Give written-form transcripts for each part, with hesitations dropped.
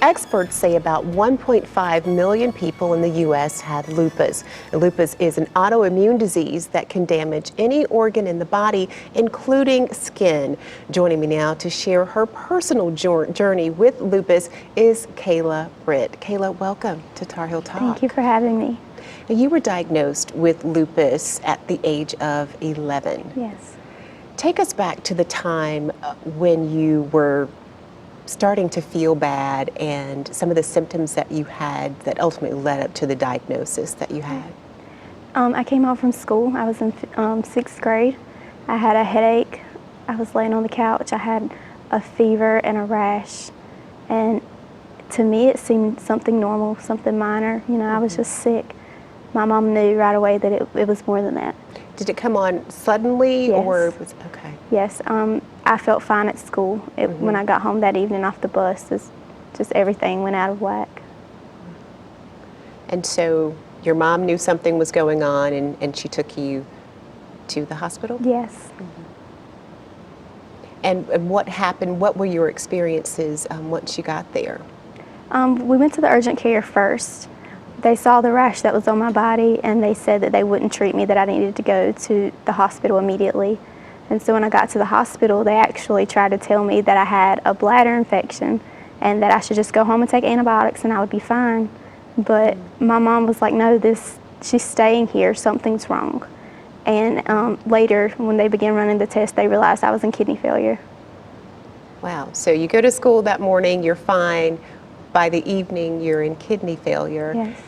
Experts say about 1.5 million people in the U.S. have lupus. And lupus is an autoimmune disease that can damage any organ in the body, including skin. Joining me now to share her personal journey with lupus is Kayla Britt. Kayla, welcome to Tar Heel Talk. Thank you for having me. Now, you were diagnosed with lupus at the age of 11. Yes. Take us back to the time when you were starting to feel bad and some of the symptoms that you had that ultimately led up to the diagnosis that you had. I came home from school. I was in 6th grade. I had a headache. I was laying on the couch. I had a fever and a rash. And to me, it seemed something normal, something minor. You know, I was just sick. My mom knew right away that it was more than that. Did it come on suddenly? Yes. Or was okay? Yes. I felt fine at school. When I got home that evening off the bus, just everything went out of whack. And so your mom knew something was going on and she took you to the hospital? Yes. And what happened? What were your experiences once you got there? We went to the urgent care first. They saw the rash that was on my body and they said that they wouldn't treat me, that I needed to go to the hospital immediately. And so when I got to the hospital, they actually tried to tell me that I had a bladder infection and that I should just go home and take antibiotics and I would be fine. But my mom was like, no, she's staying here, something's wrong. And later, when they began running the test, they realized I was in kidney failure. Wow, so you go to school that morning, you're fine. By the evening, you're in kidney failure. Yes.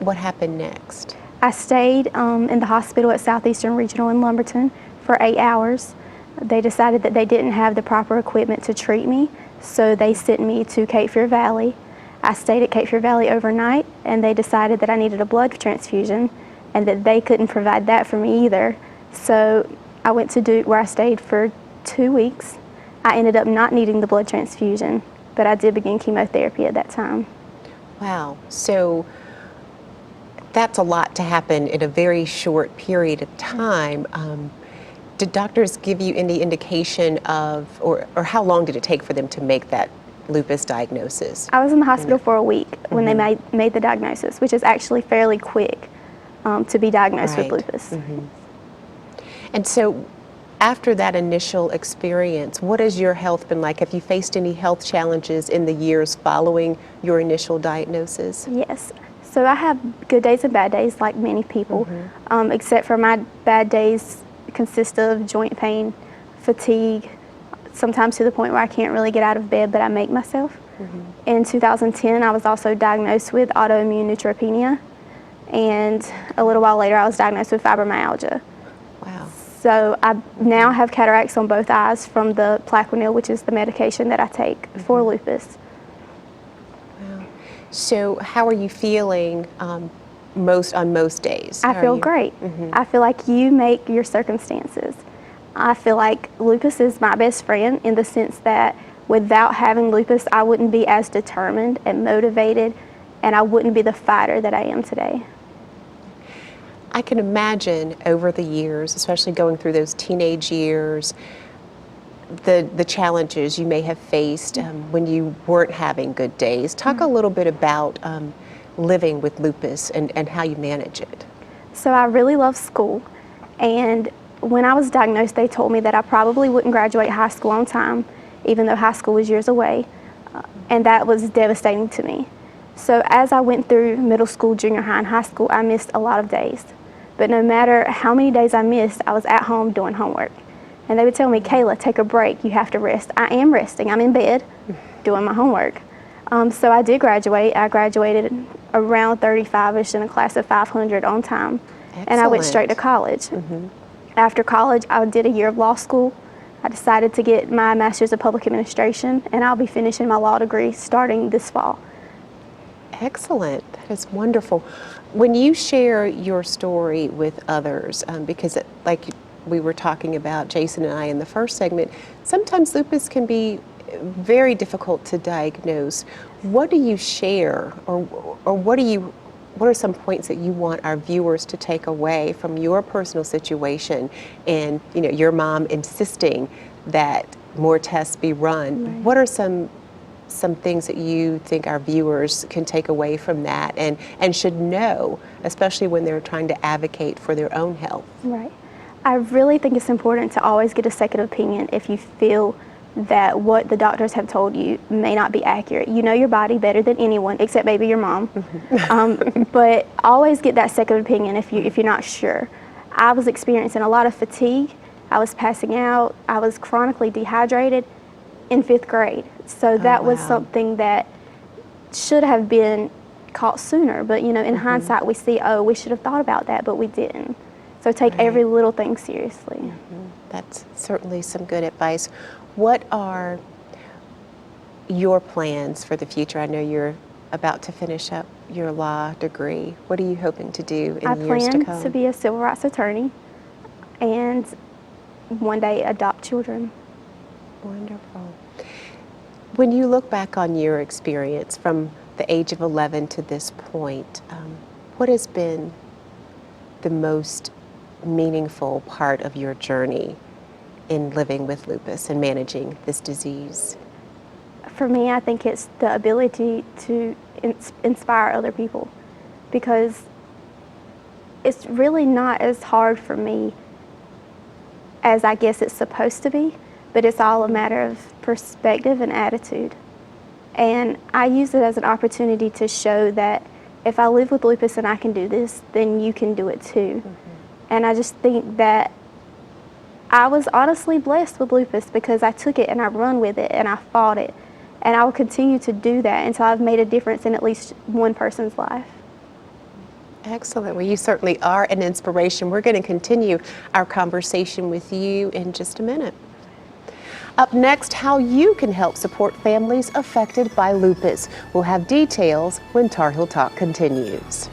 What happened next? I stayed in the hospital at Southeastern Regional in Lumberton for 8 hours. They decided that they didn't have the proper equipment to treat me, so they sent me to Cape Fear Valley. I stayed at Cape Fear Valley overnight, and they decided that I needed a blood transfusion and that they couldn't provide that for me either. So I went to Duke, where I stayed for 2 weeks. I ended up not needing the blood transfusion, but I did begin chemotherapy at that time. Wow, so that's a lot to happen in a very short period of time. Did doctors give you any indication of, or how long did it take for them to make that lupus diagnosis? I was in the hospital for a week when they made the diagnosis, which is actually fairly quick to be diagnosed with lupus. And so after that initial experience, what has your health been like? Have you faced any health challenges in the years following your initial diagnosis? Yes. So I have good days and bad days like many people, except for my bad days consist of joint pain, fatigue, sometimes to the point where I can't really get out of bed, but I make myself. In 2010, I was also diagnosed with autoimmune neutropenia, and a little while later I was diagnosed with fibromyalgia. Wow. So I now have cataracts on both eyes from the Plaquenil, which is the medication that I take for lupus. Wow. So how are you feeling on most days? I feel great. I feel like you make your circumstances. I feel like lupus is my best friend in the sense that without having lupus, I wouldn't be as determined and motivated, and I wouldn't be the fighter that I am today. I can imagine over the years, especially going through those teenage years, the challenges you may have faced when you weren't having good days. Talk a little bit about living with lupus and how you manage it. So I really love school, and when I was diagnosed, they told me that I probably wouldn't graduate high school on time, even though high school was years away, and that was devastating to me. So as I went through middle school, junior high, and high school, I missed a lot of days. But no matter how many days I missed, I was at home doing homework. And they would tell me, Kayla, take a break, you have to rest. I am resting, I'm in bed doing my homework. So I did graduate. I graduated around 35-ish in a class of 500 on time. Excellent. And I went straight to college. After college, I did a year of law school. I decided to get my Master's of Public Administration, and I'll be finishing my law degree starting this fall. Excellent. That is wonderful. When you share your story with others, because like we were talking about, Jason and I, in the first segment, sometimes lupus can be very difficult to diagnose. What do you share, or what are some points that you want our viewers to take away from your personal situation and, your mom insisting that more tests be run? What are some some things that you think our viewers can take away from that and should know, especially when they're trying to advocate for their own health? Right. I really think it's important to always get a second opinion if you feel that what the doctors have told you may not be accurate. You know your body better than anyone, except maybe your mom. But always get that second opinion if you're not sure. I was experiencing a lot of fatigue. I was passing out. I was chronically dehydrated in 5th grade. So that was something that should have been caught sooner. But in hindsight, we see, oh, we should have thought about that, but we didn't. So take every little thing seriously. That's certainly some good advice. What are your plans for the future? I know you're about to finish up your law degree. What are you hoping to do in the years to come? I plan to be a civil rights attorney and one day adopt children. Wonderful. When you look back on your experience from the age of 11 to this point, what has been the most meaningful part of your journey in living with lupus and managing this disease? For me, I think it's the ability to inspire other people, because it's really not as hard for me as I guess it's supposed to be, but it's all a matter of perspective and attitude. And I use it as an opportunity to show that if I live with lupus and I can do this, then you can do it too. And I just think that I was honestly blessed with lupus because I took it and I run with it and I fought it. And I will continue to do that until I've made a difference in at least one person's life. Excellent. Well, you certainly are an inspiration. We're going to continue our conversation with you in just a minute. Up next, how you can help support families affected by lupus. We'll have details when Tar Heel Talk continues.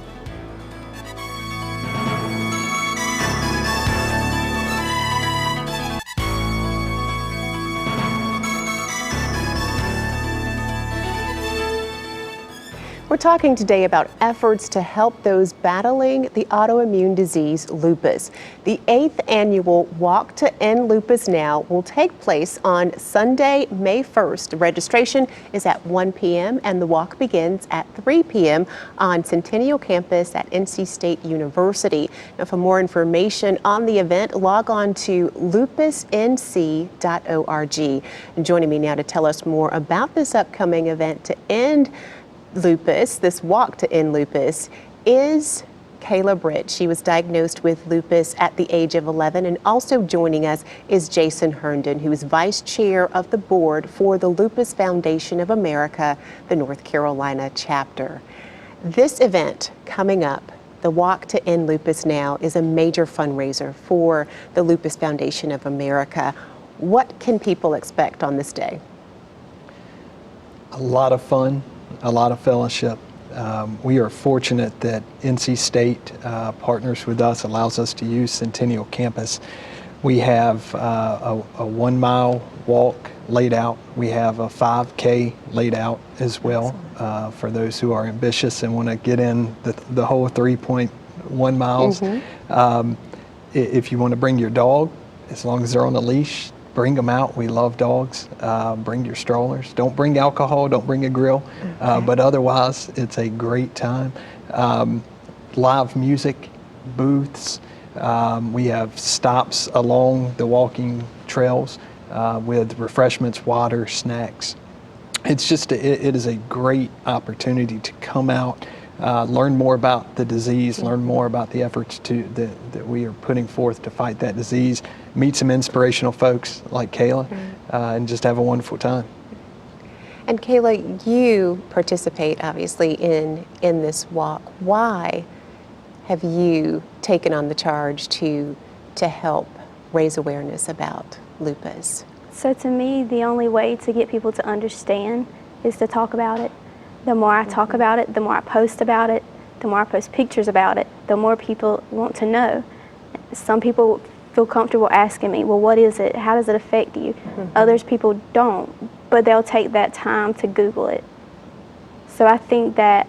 We're talking today about efforts to help those battling the autoimmune disease lupus. The 8th annual Walk to End Lupus Now will take place on Sunday, May 1st. Registration is at 1 p.m. and the walk begins at 3 p.m. on Centennial Campus at NC State University. Now, for more information on the event, log on to lupusnc.org. And joining me now to tell us more about this upcoming event to end lupus, this walk to end lupus, is Kayla Britt. She was diagnosed with lupus at the age of 11, and also joining us is Jason Herndon, who is Vice Chair of the Board for the Lupus Foundation of America, the North Carolina chapter. This event coming up, the Walk to End Lupus Now, is a major fundraiser for the Lupus Foundation of America. What can people expect on this day? A lot of fun. A lot of fellowship. We are fortunate that NC State partners with us, allows us to use Centennial Campus. We have a 1 mile walk laid out. We have a 5K laid out as well for those who are ambitious and want to get in the whole 3.1 miles. If you want to bring your dog, as long as they're on a leash, bring them out. We love dogs. Bring your strollers. Don't bring alcohol. Don't bring a grill. But otherwise, it's a great time. Live music, booths. We have stops along the walking trails with refreshments, water, snacks. It's just, it is a great opportunity to come out, learn more about the disease, learn more about the efforts that we are putting forth to fight that disease, meet some inspirational folks like Kayla, and just have a wonderful time. And Kayla, you participate obviously in this walk. Why have you taken on the charge to help raise awareness about lupus? So to me, the only way to get people to understand is to talk about it. The more I talk about it, the more I post about it, the more I post pictures about it, the more people want to know. Some people feel comfortable asking me, well, what is it? How does it affect you? Others people don't, but they'll take that time to Google it. So I think that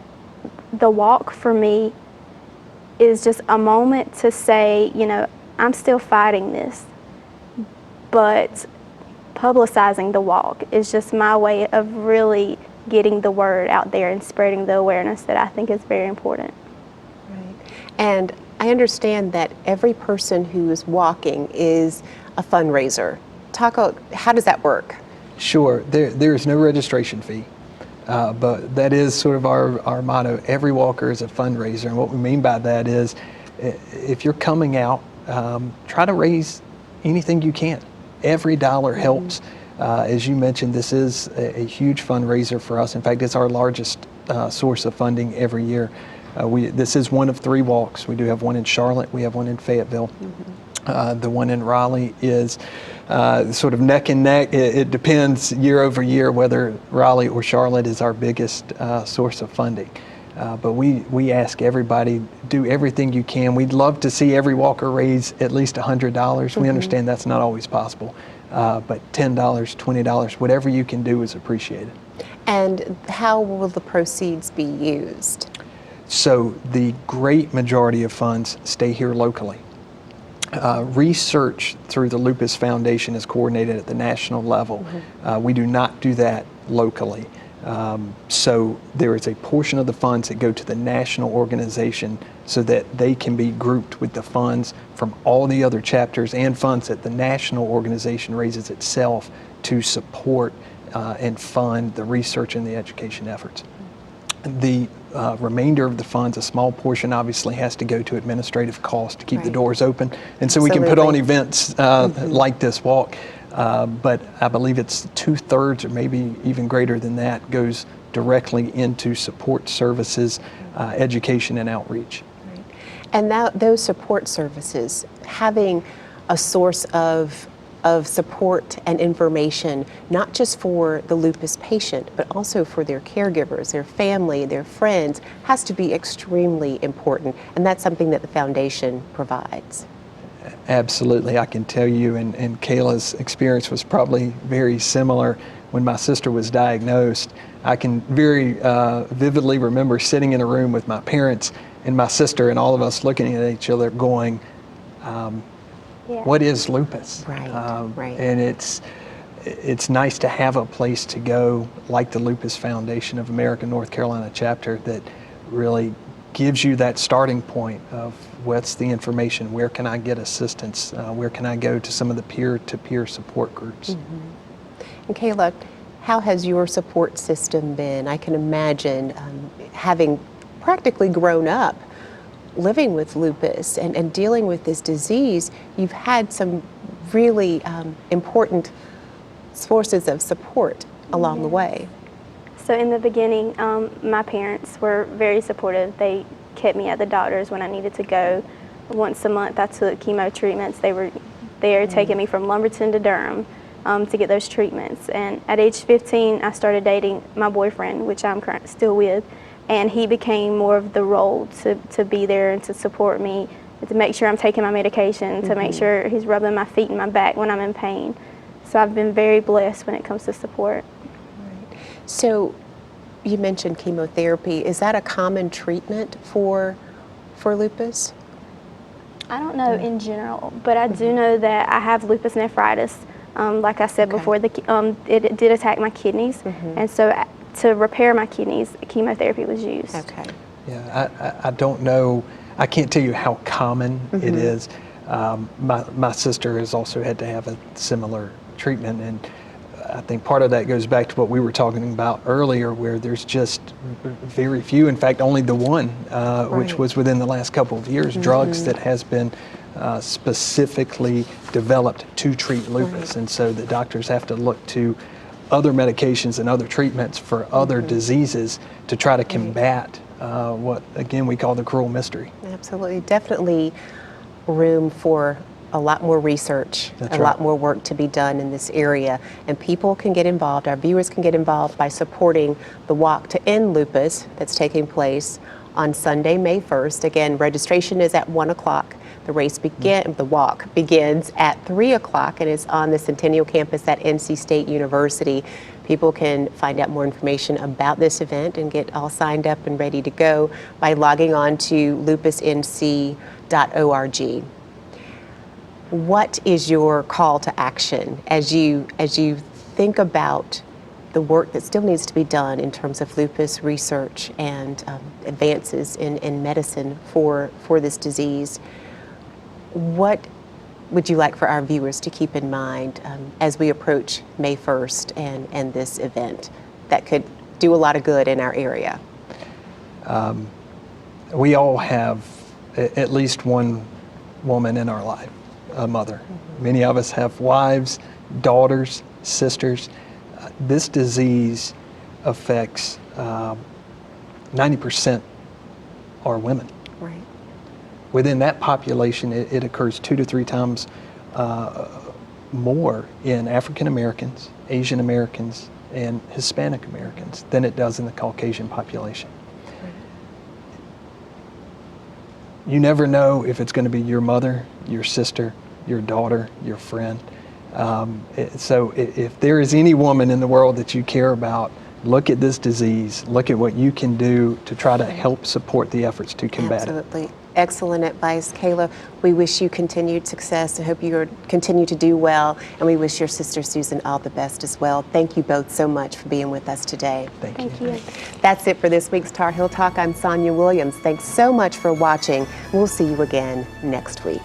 the walk for me is just a moment to say, I'm still fighting this, but publicizing the walk is just my way of really getting the word out there and spreading the awareness that I think is very important. Right. And I understand that every person who is walking is a fundraiser. How does that work? Sure, there is no registration fee, but that is sort of our motto. Every walker is a fundraiser, and what we mean by that is if you're coming out, try to raise anything you can. Every dollar helps. As you mentioned, this is a huge fundraiser for us. In fact, it's our largest source of funding every year. This is one of 3 walks. We do have one in Charlotte, we have one in Fayetteville. The one in Raleigh is sort of neck and neck. It depends year over year whether Raleigh or Charlotte is our biggest source of funding. But we ask everybody, do everything you can. We'd love to see every walker raise at least $100. We understand that's not always possible, but $10, $20, whatever you can do is appreciated. And how will the proceeds be used? So the great majority of funds stay here locally. Research through the Lupus Foundation is coordinated at the national level. We do not do that locally. So there is a portion of the funds that go to the national organization so that they can be grouped with the funds from all the other chapters and funds that the national organization raises itself to support and fund the research and the education efforts. The remainder of the funds, a small portion obviously has to go to administrative costs to keep the doors open. And so we can put on events like this walk. But I believe it's 2/3 or maybe even greater than that goes directly into support services, education and outreach. Right. And now those support services, having a source of support and information, not just for the lupus patient, but also for their caregivers, their family, their friends, has to be extremely important. And that's something that the foundation provides. Absolutely. I can tell you, and Kayla's experience was probably very similar when my sister was diagnosed. I can very vividly remember sitting in a room with my parents and my sister and all of us looking at each other going, what is lupus? Right. And it's nice to have a place to go like the Lupus Foundation of America North Carolina chapter that really gives you that starting point of what's the information, where can I get assistance, where can I go to some of the peer-to-peer support groups. And Kayla, how has your support system been? I can imagine having practically grown up living with lupus and dealing with this disease, you've had some really important sources of support along the way. So in the beginning, my parents were very supportive. They kept me at the doctor's when I needed to go. Once a month I took chemo treatments. They were there taking me from Lumberton to Durham to get those treatments. And at age 15, I started dating my boyfriend, which I'm still with, and he became more of the role to be there and to support me, to make sure I'm taking my medication, to make sure he's rubbing my feet and my back when I'm in pain. So I've been very blessed when it comes to support. Right. So you mentioned chemotherapy. Is that a common treatment for lupus? I don't know in general, but I do know that I have lupus nephritis. Like I said before, it did attack my kidneys, and so to repair my kidneys, chemotherapy was used. Okay. Yeah, I don't know. I can't tell you how common it is. My sister has also had to have a similar treatment, and I think part of that goes back to what we were talking about earlier, where there's just very few, in fact only the one, which was within the last couple of years, drugs that has been specifically developed to treat lupus. And so the doctors have to look to other medications and other treatments for other diseases to try to combat what, again, we call the cruel mystery. Absolutely. Definitely room for a lot more research, lot more work to be done in this area. And people can get involved, our viewers can get involved by supporting the Walk to End Lupus that's taking place on Sunday, May 1st. Again, registration is at 1 o'clock. The walk begins at 3 o'clock and is on the Centennial campus at NC State University. People can find out more information about this event and get all signed up and ready to go by logging on to lupusnc.org. what is your call to action as you think about the work that still needs to be done in terms of lupus research and advances in medicine for this disease? What would you like for our viewers to keep in mind as we approach May 1st and this event that could do a lot of good in our area? We all have at least one woman in our life, a mother. Mm-hmm. Many of us have wives, daughters, sisters. This disease affects 90% are women. Right. Within that population, it occurs 2 to 3 times more in African Americans, Asian Americans, and Hispanic Americans than it does in the Caucasian population. You never know if it's going to be your mother, your sister, your daughter, your friend. So if there is any woman in the world that you care about, look at this disease, look at what you can do to try to help support the efforts to combat it. Absolutely. Excellent advice, Kayla. We wish you continued success. I hope you continue to do well, and we wish your sister Susan all the best as well. Thank you both so much for being with us today. Thank you. That's it for this week's Tar Heel Talk. I'm Sonia Williams. Thanks so much for watching. We'll see you again next week.